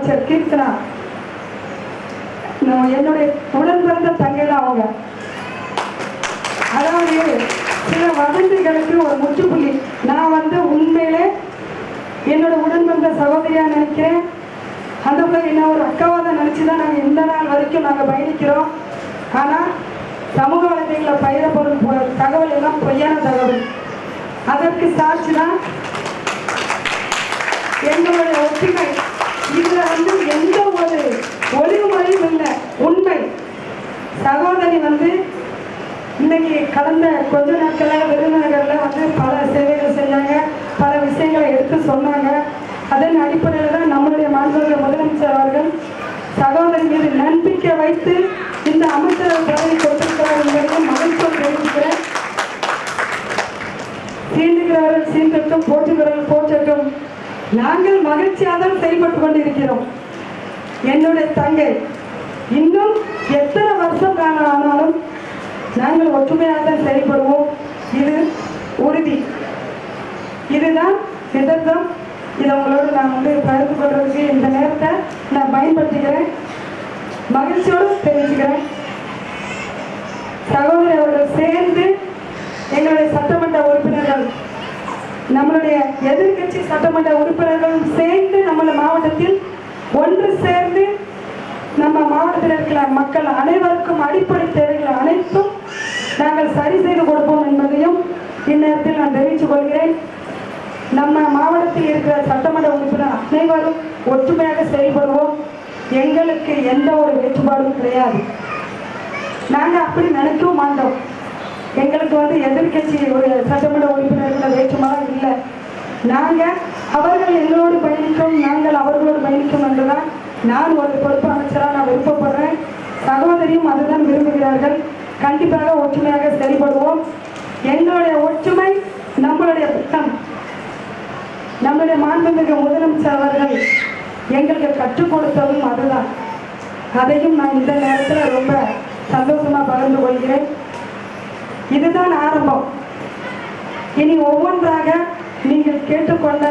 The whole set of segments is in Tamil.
அமைச்சர் கீர்த்தனா என்னுடைய உடன் பிறந்த தங்கை தான் அவங்க. அதாவது சில வதந்திகளுக்கு ஒரு முற்றுப்புள்ளி. நான் உண்மையிலே என்னோட உடன் பிறந்த சகோதரியா நினைக்கிறேன். அந்த பிள்ளை என்ன ஒரு அக்காவாக தான் நினச்சி தான் நாங்கள் இந்த நாள் வரைக்கும் நாங்கள் பயணிக்கிறோம். ஆனால் சமூக வலைதளங்களில் பயிரப்படும் தகவல் எல்லாம் பொய்யான தகவல். அதற்கு சாட்சி தான் எங்களுடைய ஒற்றுமை. இதில் எந்த ஒரு ஒளிவு முறையும் இல்லை, உண்மை. சகோதரி இன்னைக்கு கடந்த கொஞ்ச நாட்களாக விருதுநகரில் பல சேவைகள் செஞ்சாங்க, பல விஷயங்களை எடுத்து சொன்னாங்க. அதன் அடிப்படையில் தான் நம்மளுடைய மாண்புமிகு முதலமைச்சர் அவர்கள் சகோதரி மீது நம்பிக்கை வைத்து இந்த அமைச்சர் பதவி கொடுத்திருக்கிறார் என்பதையும் மகிழ்ச்சியோடு தெரிவிக்கிறேன். சீண்டுகிறவர்கள் சீண்டட்டும், போற்றுகிறவர்கள் போற்றட்டும். நாங்கள் மகிழ்ச்சியாக தான் செயல்பட்டு கொண்டிருக்கிறோம். என்னுடைய தங்கை இன்னும் எத்தனை வருஷம் ஆனாலும் நாங்கள் ஒற்றுமையாக தான் செயல்படுவோம். இது உறுதி. இதுதான் எதிர்த்தம். இதை உங்களோடு நான் பகிர்ந்து கொள்றதுக்கு இந்த நேரத்தை நான் பயன்படுத்திக்கிறேன். மகிழ்ச்சியோடு தெரிவிச்சுக்கிறேன். சகோதரி அவர்கள் சேர்ந்து எங்களுடைய சட்டமன்ற உறுப்பினர்கள், நம்மளுடைய எதிர்கட்சி சட்டமன்ற உறுப்பினர்களும் சேர்ந்து நம்ம மாவட்டத்தில் ஒன்று சேர்ந்து நம்ம மாவட்டத்தில் இருக்கிற மக்கள் அனைவருக்கும் அடிப்படை தேவைகள் அனைத்தும் நாங்கள் சரி செய்து கொடுப்போம் என்பதையும் இந்நேரத்தில் நான் தெரிவித்துக் கொள்கிறேன். நம்ம மாவட்டத்தில் இருக்கிற சட்டமன்ற உறுப்பினர் அனைவரும் ஒற்றுமையாக செயல்படுவோம். எங்களுக்கு எந்த ஒரு வேறுபாடும் கிடையாது. நாங்கள் அப்படி நினைக்கவும் மாட்டோம். எங்களுக்கு எதிர்கட்சி ஒரு சட்டமன்ற உறுப்பினர்கள் வேற்றுமாலாம் இல்லை. நாங்கள் அவர்கள் எங்களோடு பயணிக்கும், நாங்கள் அவர்களோடு பயணிக்கும் என்றுதான் நான் ஒரு பொறுப்பு அமைச்சராக நான் விருப்பப்படுறேன். சகோதரியும் அதுதான் விரும்புகிறார்கள். கண்டிப்பாக ஒற்றுமையாக செயல்படுவோம். எங்களுடைய ஒற்றுமை நம்மளுடைய திட்டம். நம்முடைய மாண்புமிகு முதலமைச்சர் அவர்கள் எங்களுக்கு கற்றுக் கொடுத்ததும் அதுதான். அதையும் நான் இந்த நேரத்தில் ரொம்ப சந்தோஷமாக பகிர்ந்து கொள்கிறேன். இதுதான் ஆரம்பம். இனி ஒவ்வொன்றாக நீங்கள் கேட்டுக்கொண்ட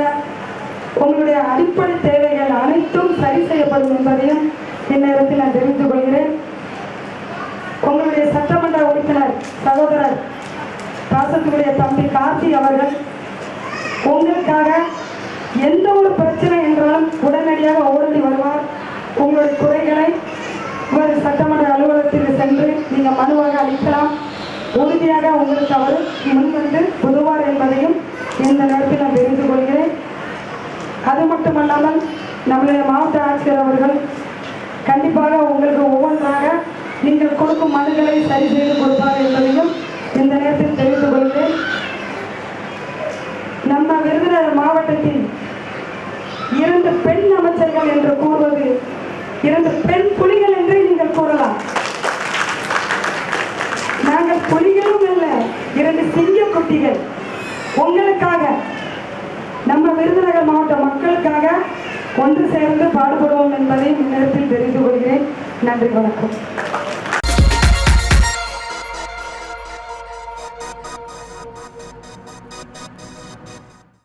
உங்களுடைய அடிப்படை தேவைகள் அனைத்தும் சரி செய்யப்படும் என்பதையும் இந்நேரத்தில் நான் தெரிவித்துக் கொள்கிறேன். உங்களுடைய சட்டமன்ற உறுப்பினர் சகோதரர் பாசத்துடைய தம்பி கார்த்தி அவர்கள் உங்களுக்காக எந்த ஒரு பிரச்சனை என்றாலும் உடனடியாக ஓடி வருவார். உங்களுடைய குறைகளை ஒரு சட்டமன்ற அலுவலகத்தில் சென்று நீங்கள் மனுவாக அளிக்கலாம். உறுதியாக உங்களுக்கு அவர் முன்வந்து உதவார் என்பதையும் இந்த நேரத்தில் நான் தெரிந்து கொள்கிறேன். அது மட்டுமல்லாமல் நம்முடைய மாவட்ட ஆட்சியர் அவர்கள் கண்டிப்பாக உங்களுக்கு ஒவ்வொன்றாக நீங்கள் கொடுக்கும் மனுக்களை சரி செய்து கொடுப்பார் என்பதையும் இந்த நேரத்தில் தெரிவித்துக் கொள்கிறேன். நம்ம விருதுநகர் மாவட்டத்தில் 2 பெண் அமைச்சர்கள் என்று கூறுவது 2 பெண் புலிகள் என்று நீங்கள் கூறலாம். நாங்கள் புலிகளும் அல்ல, 2 சிங்க குட்டிகள். உங்களுக்காக, நம்ம விருதுநகர் மாவட்ட மக்களுக்காக ஒன்று சேர்ந்து பாடுபடுவோம் என்பதை இந்நேரத்தில் தெரிந்து கொள்கிறேன். நன்றி, வணக்கம்.